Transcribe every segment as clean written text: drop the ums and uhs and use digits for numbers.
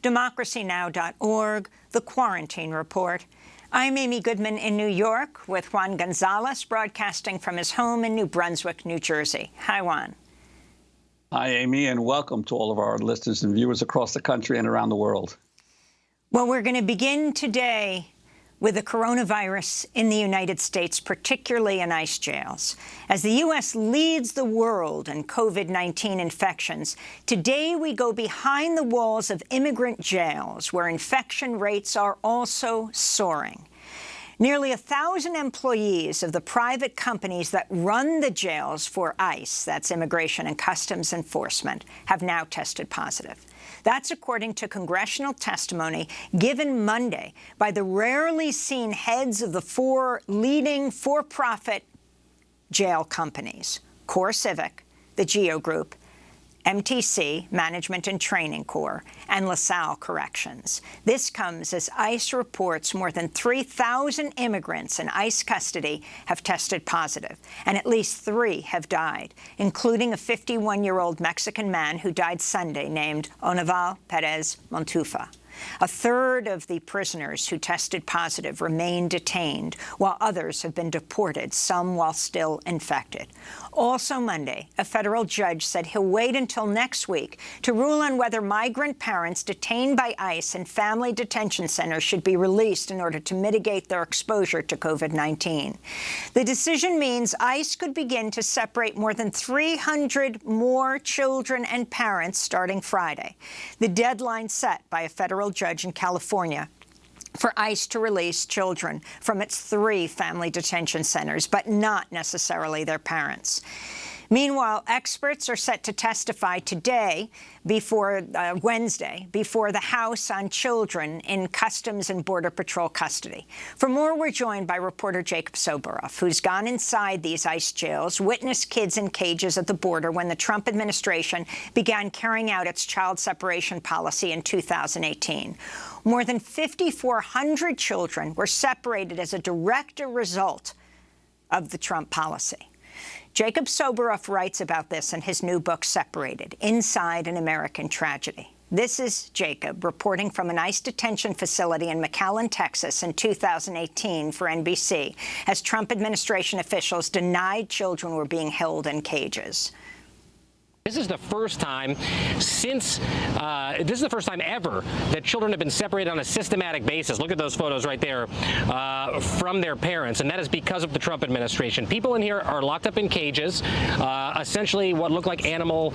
democracynow.org, The Quarantine Report. I'm Amy Goodman in New York with Juan Gonzalez, broadcasting from his home in New Brunswick, New Jersey. Hi, Juan. Hi, Amy, and welcome to all of our listeners and viewers across the country and around the world. Well, we're going to begin today with the coronavirus in the United States, particularly in ICE jails. As the U.S. leads the world in COVID-19 infections, today we go behind the walls of immigrant jails, where infection rates are also soaring. Nearly 1,000 employees of the private companies that run the jails for ICE, that's Immigration and Customs Enforcement, have now tested positive. That's according to congressional testimony given Monday by the rarely seen heads of the four leading for-profit jail companies: CoreCivic, the GEO Group, MTC, Management and Training Corps, and LaSalle Corrections. This comes as ICE reports more than 3,000 immigrants in ICE custody have tested positive, and at least 3 have died, including a 51-year-old Mexican man who died Sunday named Oneval Perez Montufa. A third of the prisoners who tested positive remain detained, while others have been deported, some while still infected. Also Monday, a federal judge said he'll wait until next week to rule on whether migrant parents detained by ICE in family detention centers should be released in order to mitigate their exposure to COVID-19. The decision means ICE could begin to separate more than 300 more children and parents starting Friday, the deadline set by a federal judge in California for ICE to release children from its 3 family detention centers, but not necessarily their parents. Meanwhile, experts are set to testify today before Wednesday before the House on children in Customs and Border Patrol custody. For more, we're joined by reporter Jacob Soboroff, who's gone inside these ICE jails, witnessed kids in cages at the border when the Trump administration began carrying out its child separation policy in 2018. More than 5,400 children were separated as a direct result of the Trump policy. Jacob Soboroff writes about this in his new book, Separated: Inside an American Tragedy. This is Jacob reporting from an ICE detention facility in McAllen, Texas in 2018 for NBC, as Trump administration officials denied children were being held in cages. This is the first time ever that children have been separated on a systematic basis. Look at those photos right there from their parents, and that is because of the Trump administration. People in here are locked up in cages, essentially what look like animal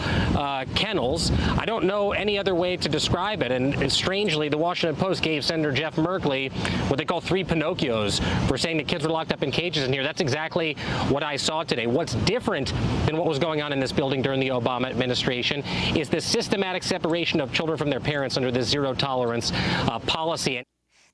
kennels. I don't know any other way to describe it, and strangely, the Washington Post gave Senator Jeff Merkley what they call 3 Pinocchios for saying that kids were locked up in cages in here. That's exactly what I saw today. What's different than what was going on in this building during the Obama administration is the systematic separation of children from their parents under this zero-tolerance policy.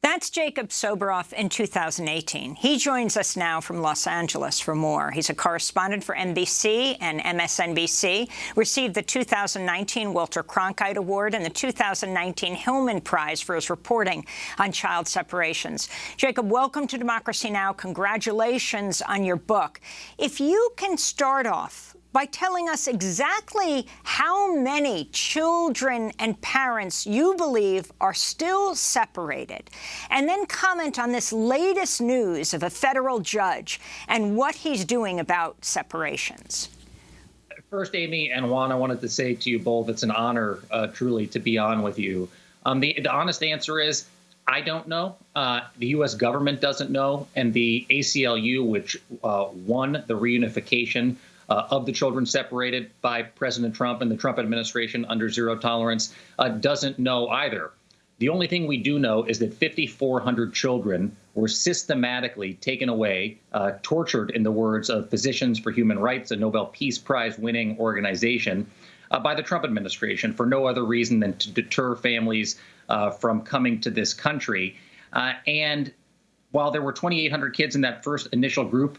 That's Jacob Soboroff in 2018. He joins us now from Los Angeles for more. He's a correspondent for NBC and MSNBC, received the 2019 Walter Cronkite Award and the 2019 Hillman Prize for his reporting on child separations. Jacob, welcome to Democracy Now! Congratulations on your book. If you can start off by telling us exactly how many children and parents you believe are still separated, and then comment on this latest news of a federal judge and what he's doing about separations. First, Amy and Juan, I wanted to say to you both, it's an honor, truly, to be on with you. The honest answer is, I don't know. The U.S. government doesn't know, and the ACLU, which won the reunification of the children separated by President Trump and the Trump administration under zero tolerance, doesn't know either. The only thing we do know is that 5,400 children were systematically taken away, tortured, in the words of Physicians for Human Rights, a Nobel Peace Prize winning organization, by the Trump administration for no other reason than to deter families from coming to this country. And while there were 2,800 kids in that first initial group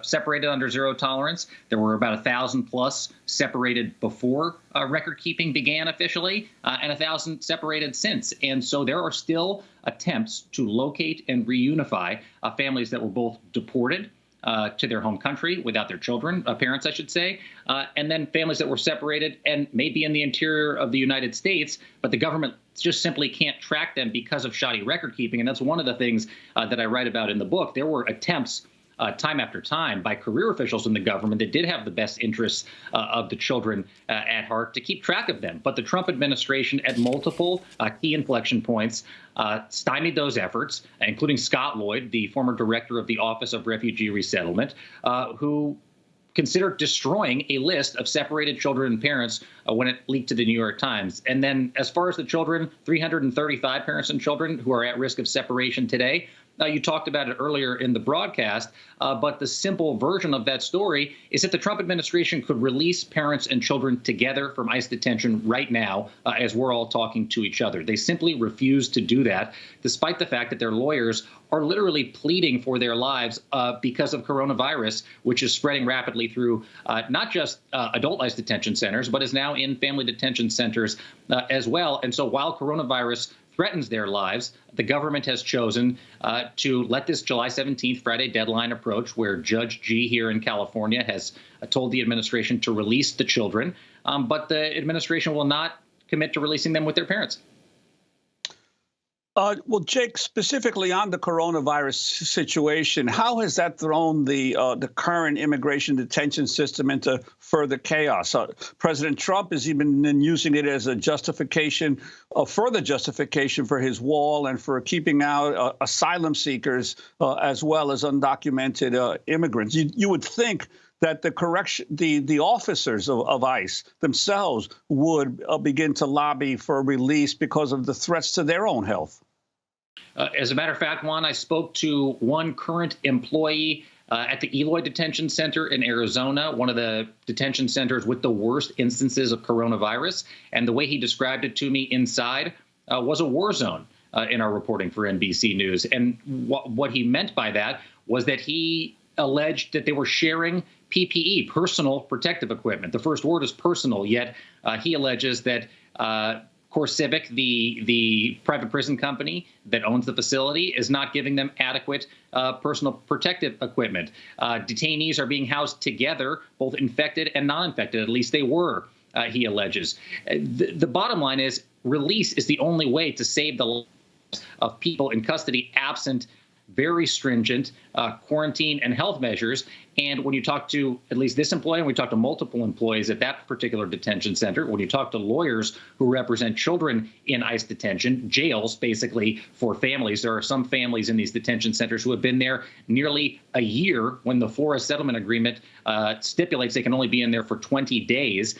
separated under zero tolerance, there were about 1,000 plus separated before record keeping began officially, and 1,000 separated since. And so there are still attempts to locate and reunify families that were both deported to their home country without their children, parents, I should say, and then families that were separated and maybe in the interior of the United States, but the government just simply can't track them because of shoddy record keeping. And that's one of the things that I write about in the book. There were attempts time after time by career officials in the government that did have the best interests of the children at heart to keep track of them. But the Trump administration at multiple key inflection points stymied those efforts, including Scott Lloyd, the former director of the Office of Refugee Resettlement, who considered destroying a list of separated children and parents when it leaked to the New York Times. And then as far as the children, 335 parents and children who are at risk of separation today. You talked about it earlier in the broadcast, but the simple version of that story is that the Trump administration could release parents and children together from ICE detention right now as we're all talking to each other. They simply refuse to do that, despite the fact that their lawyers are literally pleading for their lives because of coronavirus, which is spreading rapidly through not just adult ICE detention centers, but is now in family detention centers as well. And so while coronavirus threatens their lives, the government has chosen to let this July 17th Friday deadline approach, where Judge G here in California has told the administration to release the children, but the administration will not commit to releasing them with their parents. Well, Jake, specifically on the coronavirus situation, how has that thrown the current immigration detention system into further chaos? President Trump has even been using it as a justification, a further justification for his wall and for keeping out asylum seekers as well as undocumented immigrants. You would think that the officers of ICE themselves would begin to lobby for release because of the threats to their own health. As a matter of fact, Juan, I spoke to one current employee at the Eloy Detention Center in Arizona, one of the detention centers with the worst instances of coronavirus. And the way he described it to me inside was a war zone in our reporting for NBC News. And what he meant by that was that he alleged that they were sharing PPE, personal protective equipment. The first word is personal, yet he alleges that CoreCivic, the private prison company that owns the facility, is not giving them adequate personal protective equipment. Detainees are being housed together, both infected and non-infected. At least they were, he alleges. The bottom line is release is the only way to save the lives of people in custody absent very stringent quarantine and health measures. And when you talk to at least this employee, and we talk to multiple employees at that particular detention center, when you talk to lawyers who represent children in ICE detention, jails basically for families, there are some families in these detention centers who have been there nearly a year when the Flores settlement agreement stipulates they can only be in there for 20 days.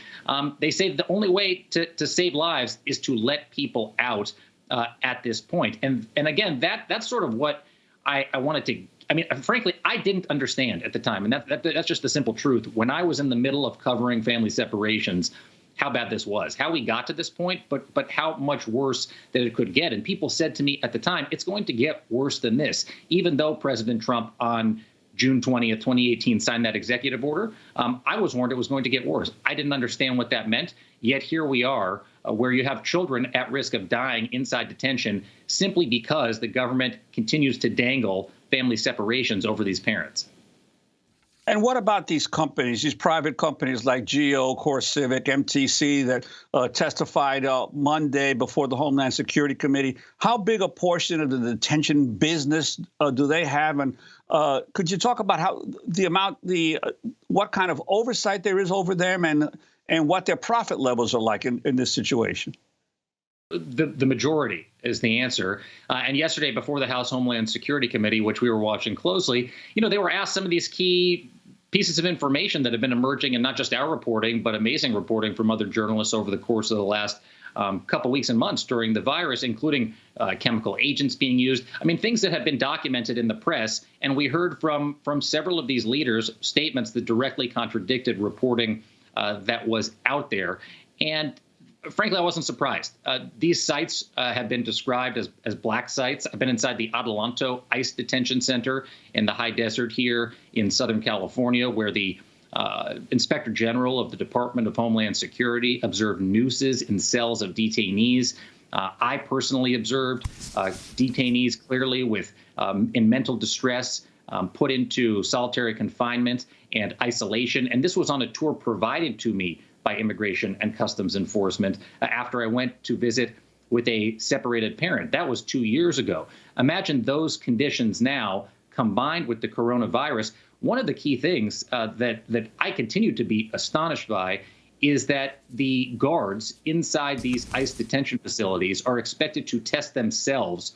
They say the only way to save lives is to let people out at this point. And again, that's sort of what I wanted to, I mean, frankly, I didn't understand at the time. And that's just the simple truth. When I was in the middle of covering family separations, how bad this was, how we got to this point, but how much worse that it could get. And people said to me at the time, it's going to get worse than this, even though President Trump on June 20th, 2018 signed that executive order. I was warned it was going to get worse. I didn't understand what that meant. Yet here we are, where you have children at risk of dying inside detention simply because the government continues to dangle family separations over these parents. And what about these companies, these private companies like GEO, CoreCivic, MTC that testified Monday before the Homeland Security Committee? How big a portion of the detention business do they have? And could you talk about how what kind of oversight there is over them and what their profit levels are like in this situation? The majority is the answer. And yesterday, before the House Homeland Security Committee, which we were watching closely, they were asked some of these key pieces of information that have been emerging in not just our reporting, but amazing reporting from other journalists over the course of the last couple weeks and months during the virus, including chemical agents being used. I mean, things that have been documented in the press. And we heard from several of these leaders statements that directly contradicted reporting that was out there. And frankly, I wasn't surprised. These sites have been described as black sites. I've been inside the Adelanto ICE detention center in the high desert here in Southern California, where the Inspector General of the Department of Homeland Security observed nooses in cells of detainees. I personally observed detainees clearly in mental distress, put into solitary confinement and isolation. And this was on a tour provided to me by Immigration and Customs Enforcement after I went to visit with a separated parent. That was 2 years ago. Imagine those conditions now combined with the coronavirus. One of the key things that I continue to be astonished by is that the guards inside these ICE detention facilities are expected to test themselves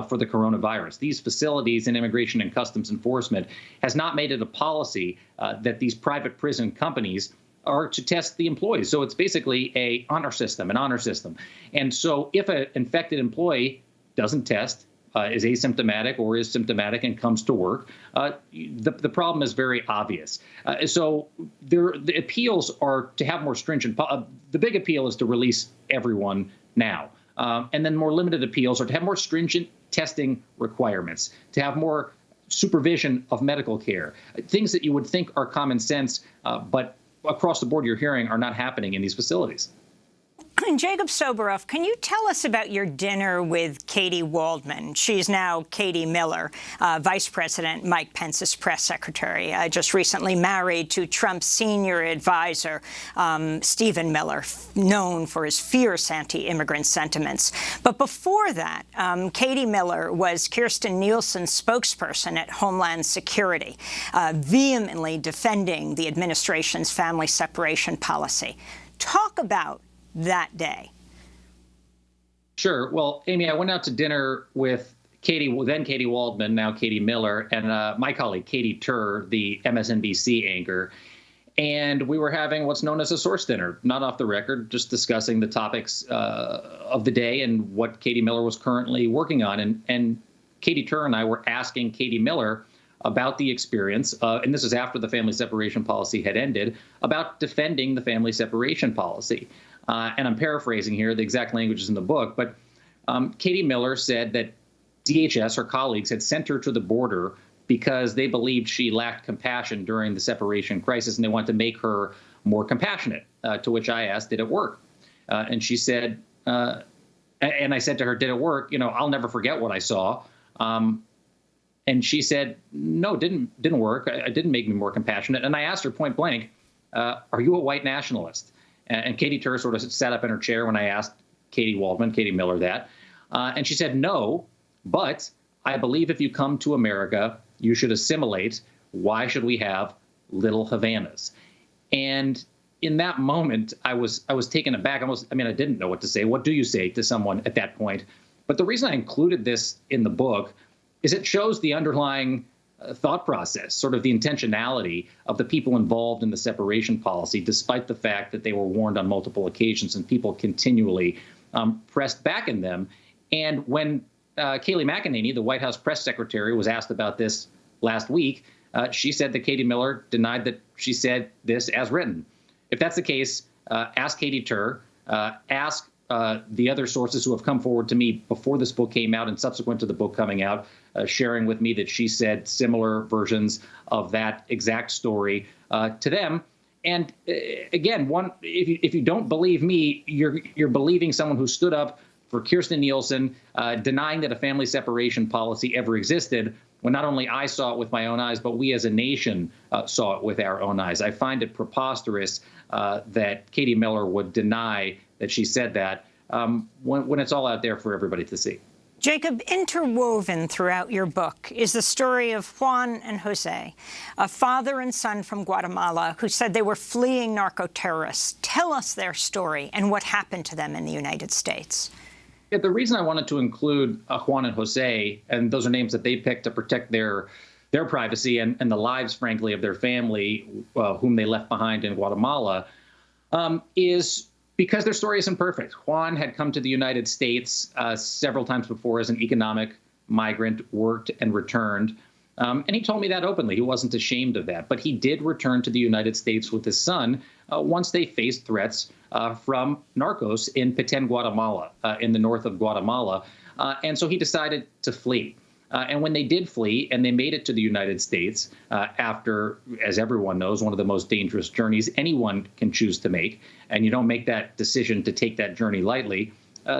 for the coronavirus. These facilities in Immigration and Customs Enforcement has not made it a policy that these private prison companies are to test the employees. So it's basically an honor system. And so if an infected employee doesn't test, is asymptomatic or is symptomatic and comes to work, the problem is very obvious. So the appeals are to have more stringent. The big appeal is to release everyone now. And then more limited appeals are to have more stringent testing requirements, to have more supervision of medical care, things that you would think are common sense, but across the board you're hearing are not happening in these facilities. And Jacob Soboroff, can you tell us about your dinner with Katie Waldman? She's now Katie Miller, Vice President Mike Pence's press secretary, just recently married to Trump's senior advisor, Stephen Miller, known for his fierce anti-immigrant sentiments. But before that, Katie Miller was Kirstjen Nielsen's spokesperson at Homeland Security, vehemently defending the administration's family separation policy. Talk about that day. Sure. Well, Amy, I went out to dinner with then Katie Waldman, now Katie Miller, and my colleague, Katie Tur, the MSNBC anchor. And we were having what's known as a source dinner, not off the record, just discussing the topics of the day and what Katie Miller was currently working on. And Katie Tur and I were asking Katie Miller about the experience, and this is after the family separation policy had ended, about defending the family separation policy. And I'm paraphrasing here, the exact language is in the book, but Katie Miller said that DHS, her colleagues, had sent her to the border because they believed she lacked compassion during the separation crisis, and they wanted to make her more compassionate, to which I asked, did it work? And she said, and I said to her, did it work? You know, I'll never forget what I saw. And she said, no, it didn't work. It didn't make me more compassionate. And I asked her point blank, are you a white nationalist? And Katie Tur sort of sat up in her chair when I asked Katie Miller that. And she said, no, but I believe if you come to America, you should assimilate. Why should we have little Havanas? And in that moment, I was taken aback. I didn't know what to say. What do you say to someone at that point? But the reason I included this in the book is it shows the underlying thought process, sort of the intentionality of the people involved in the separation policy, despite the fact that they were warned on multiple occasions and people continually pressed back in them. And when Kayleigh McEnany, the White House press secretary, was asked about this last week, she said that Katie Miller denied that she said this as written. If that's the case, ask Katie Tur, ask the other sources who have come forward to me before this book came out and subsequent to the book coming out, sharing with me that she said similar versions of that exact story to them. And again, if you don't believe me, you're believing someone who stood up for Kirstjen Nielsen, denying that a family separation policy ever existed, when not only I saw it with my own eyes, but we as a nation saw it with our own eyes. I find it preposterous that Katie Miller would deny that she said that when it's all out there for everybody to see. Jacob, interwoven throughout your book is the story of Juan and Jose, a father and son from Guatemala who said they were fleeing narco-terrorists. Tell us their story and what happened to them in the United States. Yeah, the reason I wanted to include Juan and Jose, and those are names that they picked to protect their privacy and the lives, frankly, of their family, whom they left behind in Guatemala, is because their story isn't perfect. Juan had come to the United States several times before as an economic migrant, worked and returned. And he told me that openly. He wasn't ashamed of that. But he did return to the United States with his son once they faced threats from narcos in Petén, Guatemala, in the north of Guatemala. And so he decided to flee. And when they did flee and they made it to the United States after, as everyone knows, one of the most dangerous journeys anyone can choose to make, and you don't make that decision to take that journey lightly,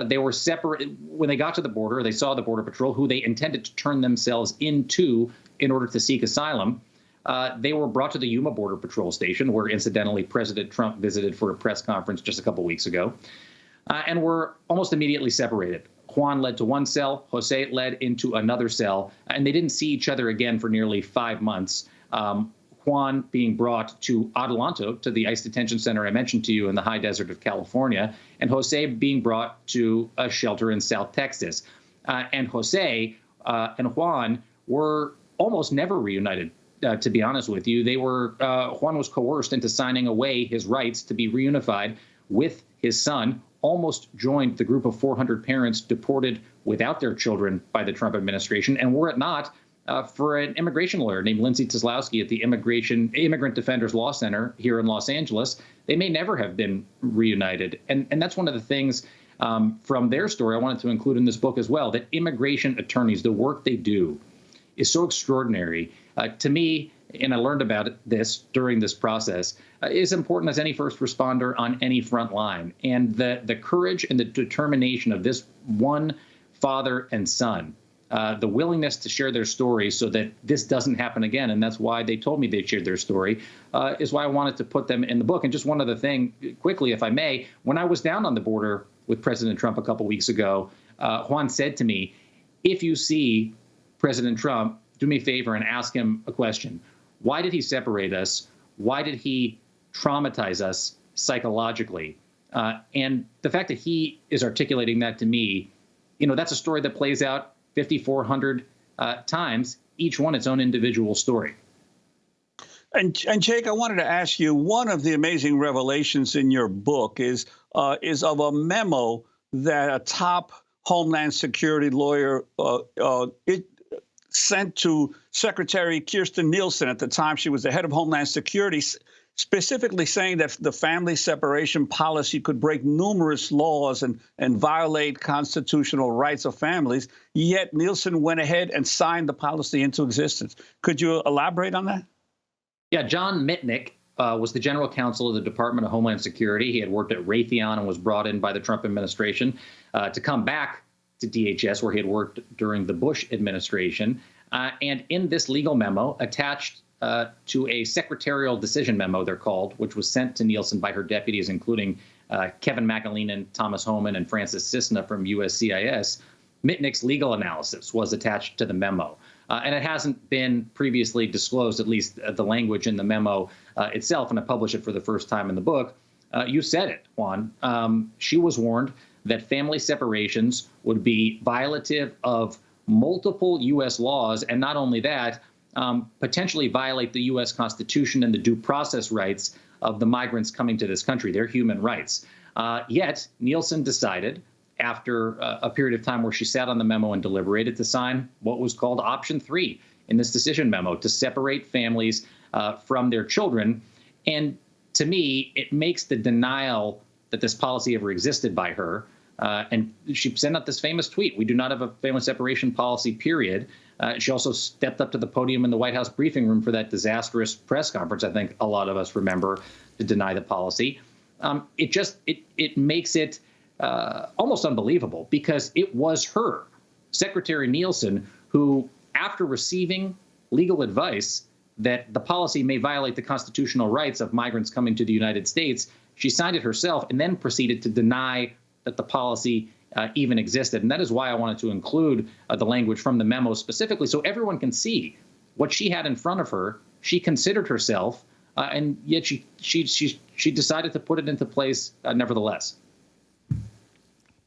they were separate. When they got to the border, they saw the Border Patrol, who they intended to turn themselves into in order to seek asylum. They were brought to the Yuma Border Patrol Station, where incidentally President Trump visited for a press conference just a couple weeks ago, and were almost immediately separated. Juan led to one cell, Jose led into another cell, and they didn't see each other again for nearly 5 months. Juan being brought to Adelanto, to the ICE detention center I mentioned to you in the high desert of California, and Jose being brought to a shelter in South Texas. And Jose and Juan were almost never reunited, to be honest with you. They were, Juan was coerced into signing away his rights to be reunified with his son, almost joined the group of 400 parents deported without their children by the Trump administration. And were it not for an immigration lawyer named Lindsay Kozlowski at the Immigrant Defenders Law Center here in Los Angeles, they may never have been reunited. And that's one of the things from their story I wanted to include in this book as well, that immigration attorneys, the work they do is so extraordinary. To me, and I learned about this during this process, is important as any first responder on any front line. And the courage and the determination of this one father and son, the willingness to share their story so that this doesn't happen again, and that's why they told me they shared their story, is why I wanted to put them in the book. And just one other thing, quickly, if I may, when I was down on the border with President Trump a couple weeks ago, Juan said to me, if you see President Trump, do me a favor and ask him a question. Why did he separate us? Why did he traumatize us psychologically? And the fact that he is articulating that to me, that's a story that plays out 5,400 times, each one its own individual story. And Jake, I wanted to ask you, one of the amazing revelations in your book is of a memo that a top Homeland Security lawyer sent to Secretary Kirstjen Nielsen at the time she was the head of Homeland Security, specifically saying that the family separation policy could break numerous laws and violate constitutional rights of families. Yet Nielsen went ahead and signed the policy into existence. Could you elaborate on that? Yeah, John Mitnick was the general counsel of the Department of Homeland Security. He had worked at Raytheon and was brought in by the Trump administration to come back to DHS, where he had worked during the Bush administration. And in this legal memo attached to a secretarial decision memo, they're called, which was sent to Nielsen by her deputies, including Kevin McAleenan, Thomas Homan, and Francis Cisna from USCIS, Mitnick's legal analysis was attached to the memo. And it hasn't been previously disclosed, at least the language in the memo itself, and I published it for the first time in the book. You said it, Juan. She was warned that family separations would be violative of multiple U.S. laws, and not only that, potentially violate the U.S. Constitution and the due process rights of the migrants coming to this country, their human rights. Yet, Nielsen decided, after a period of time where she sat on the memo and deliberated, to sign what was called Option 3 in this decision memo, to separate families from their children. And to me, it makes the denial that this policy ever existed by her. And she sent out this famous tweet: "We do not have a family separation policy, period." She also stepped up to the podium in the White House briefing room for that disastrous press conference, I think a lot of us remember, to deny the policy. It makes it almost unbelievable, because it was her, Secretary Nielsen, who, after receiving legal advice that the policy may violate the constitutional rights of migrants coming to the United States, she signed it herself and then proceeded to deny that the policy even existed. And that is why I wanted to include the language from the memo specifically, so everyone can see what she had in front of her. She considered herself, and yet she decided to put it into place nevertheless.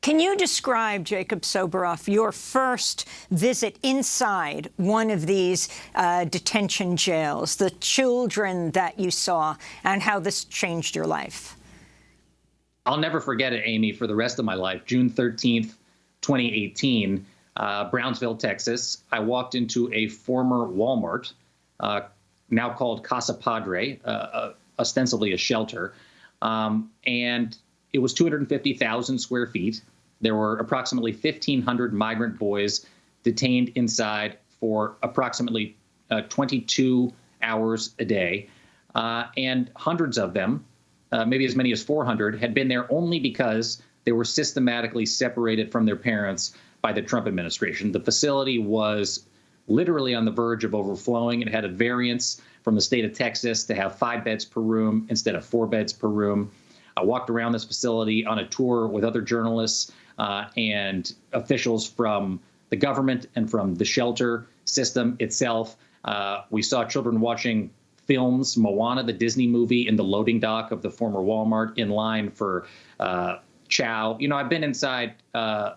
Can you describe, Jacob Soboroff, your first visit inside one of these detention jails, the children that you saw, and how this changed your life? I'll never forget it, Amy, for the rest of my life. June 13th, 2018, Brownsville, Texas. I walked into a former Walmart, now called Casa Padre, ostensibly a shelter. And it was 250,000 square feet. There were approximately 1,500 migrant boys detained inside for approximately 22 hours a day. And hundreds of them, maybe as many as 400, had been there only because they were systematically separated from their parents by the Trump administration. The facility was literally on the verge of overflowing. It had a variance from the state of Texas to have 5 beds per room instead of 4 beds per room. I walked around this facility on a tour with other journalists and officials from the government and from the shelter system itself. We saw children watching films, Moana, the Disney movie, in the loading dock of the former Walmart in line for chow. You know, I've been inside a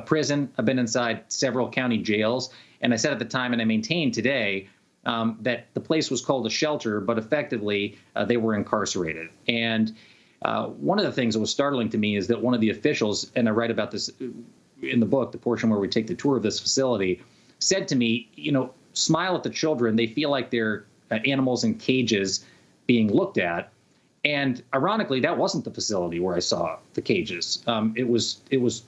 prison. I've been inside several county jails. And I said at the time, and I maintain today, that the place was called a shelter, but effectively they were incarcerated. And one of the things that was startling to me is that one of the officials, and I write about this in the book, the portion where we take the tour of this facility, said to me, you know, smile at the children. They feel like they're animals in cages being looked at. And ironically, that wasn't the facility where I saw the cages. It was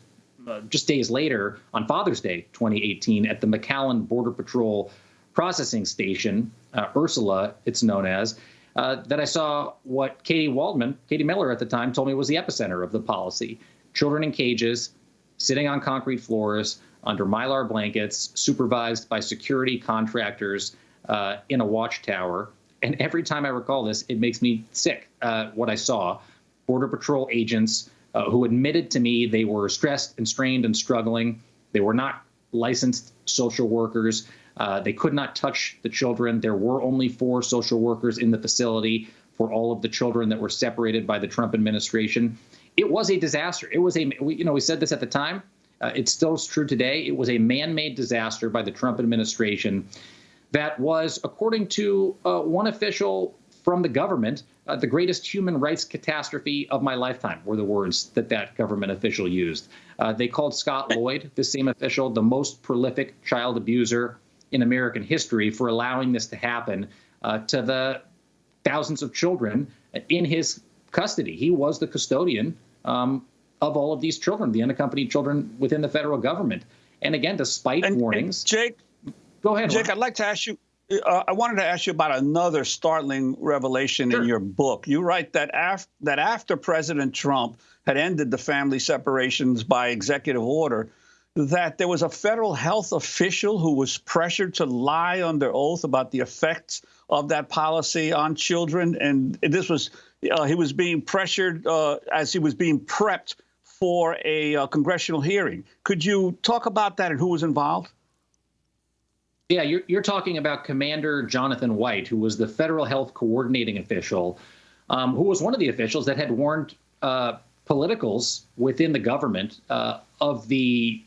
just days later, on Father's Day 2018, at the McAllen Border Patrol Processing Station, Ursula, it's known as, that I saw what Katie Miller at the time, told me was the epicenter of the policy. Children in cages, sitting on concrete floors, under Mylar blankets, supervised by security contractors in a watchtower. And every time I recall this, it makes me sick, what I saw. Border Patrol agents who admitted to me they were stressed and strained and struggling. They were not licensed social workers. They could not touch the children. There were only 4 social workers in the facility for all of the children that were separated by the Trump administration. It was a disaster. It was we said this at the time. It's still true today. It was a man-made disaster by the Trump administration that was, according to one official from the government, the greatest human rights catastrophe of my lifetime, were the words that government official used. They called Scott Lloyd, the same official, the most prolific child abuser in American history for allowing this to happen to the thousands of children in his custody. He was the custodian of all of these children, the unaccompanied children within the federal government. And again, despite warnings. Jake, go ahead. Jake, I'd like to ask you. I wanted to ask you about another startling revelation in your book. You write that after President Trump had ended the family separations by executive order, that there was a federal health official who was pressured to lie under oath about the effects of that policy on children. And this was he was being pressured as he was being prepped for a congressional hearing. Could you talk about that and who was involved? Yeah, you're talking about Commander Jonathan White, who was the federal health coordinating official, who was one of the officials that had warned politicals within the government of the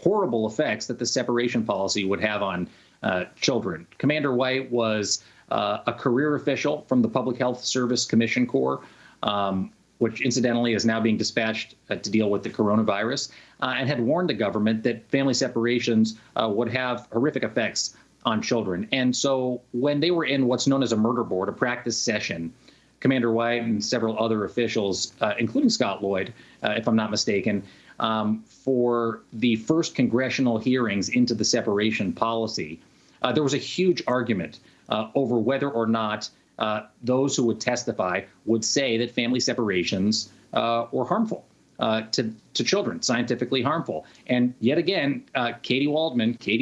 horrible effects that the separation policy would have on children. Commander White was a career official from the Public Health Service Commission Corps, which incidentally is now being dispatched to deal with the coronavirus, and had warned the government that family separations would have horrific effects on children. And so when they were in what's known as a murder board, a practice session, Commander White and several other officials, including Scott Lloyd, if I'm not mistaken, for the first congressional hearings into the separation policy, there was a huge argument over whether or not those who would testify would say that family separations were harmful to children, scientifically harmful. And yet again, Katie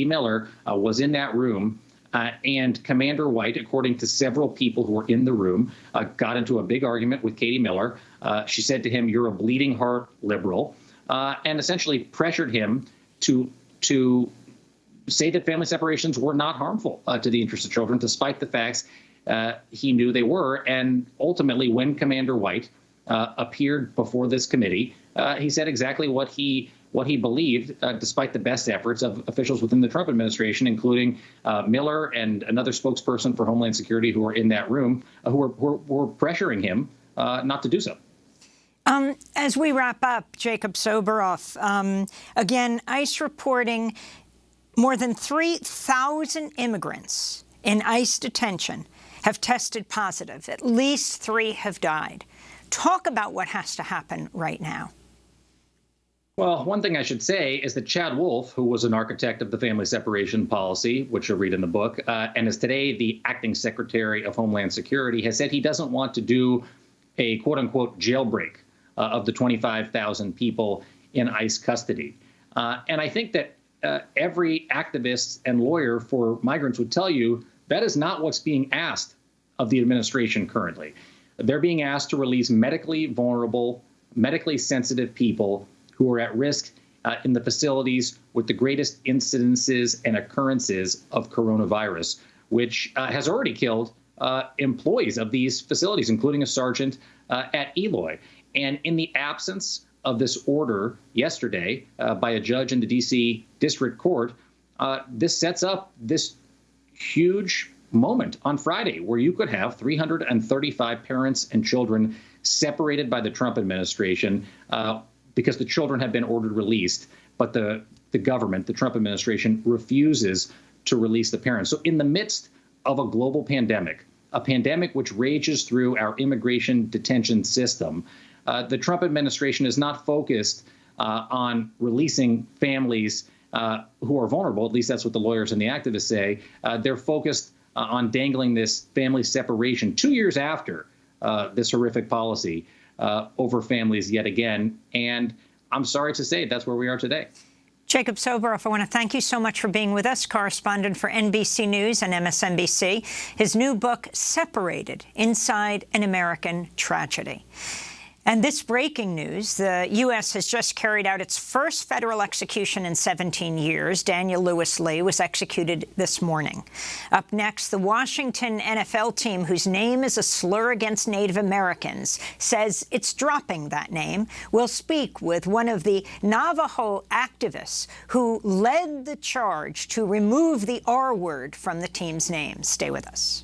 Miller was in that room, and Commander White, according to several people who were in the room, got into a big argument with Katie Miller. She said to him, "You're a bleeding heart liberal," and essentially pressured him to say that family separations were not harmful to the interests of children, despite the facts he knew they were. And ultimately, when Commander White appeared before this committee, he said exactly what he believed, despite the best efforts of officials within the Trump administration, including Miller and another spokesperson for Homeland Security who were in that room, who were pressuring him not to do so. As we wrap up, Jacob Soboroff, again, ICE reporting more than 3,000 immigrants in ICE detention have tested positive. At least 3 have died. Talk about what has to happen right now. Well, one thing I should say is that Chad Wolf, who was an architect of the family separation policy, which you'll read in the book, and is today the acting secretary of Homeland Security, has said he doesn't want to do a quote-unquote jailbreak of the 25,000 people in ICE custody. And I think that every activist and lawyer for migrants would tell you that is not what's being asked of the administration currently. They're being asked to release medically vulnerable, medically sensitive people who are at risk in the facilities with the greatest incidences and occurrences of coronavirus, which has already killed employees of these facilities, including a sergeant at Eloy. And in the absence of this order yesterday by a judge in the D.C. District Court, this sets up this huge moment on Friday where you could have 335 parents and children separated by the Trump administration because the children have been ordered released, but the government, the Trump administration, refuses to release the parents. So in the midst of a global pandemic, a pandemic which rages through our immigration detention system, the Trump administration is not focused on releasing families who are vulnerable. At least that's what the lawyers and the activists say. They're focused on dangling this family separation 2 years after this horrific policy over families yet again. And I'm sorry to say that's where we are today. Jacob Soboroff, I want to thank you so much for being with us, correspondent for NBC News and MSNBC. His new book, Separated: Inside an American Tragedy. And this breaking news, the U.S. has just carried out its first federal execution in 17 years. Daniel Lewis Lee was executed this morning. Up next, the Washington NFL team, whose name is a slur against Native Americans, says it's dropping that name. We'll speak with one of the Navajo activists who led the charge to remove the R word from the team's name. Stay with us.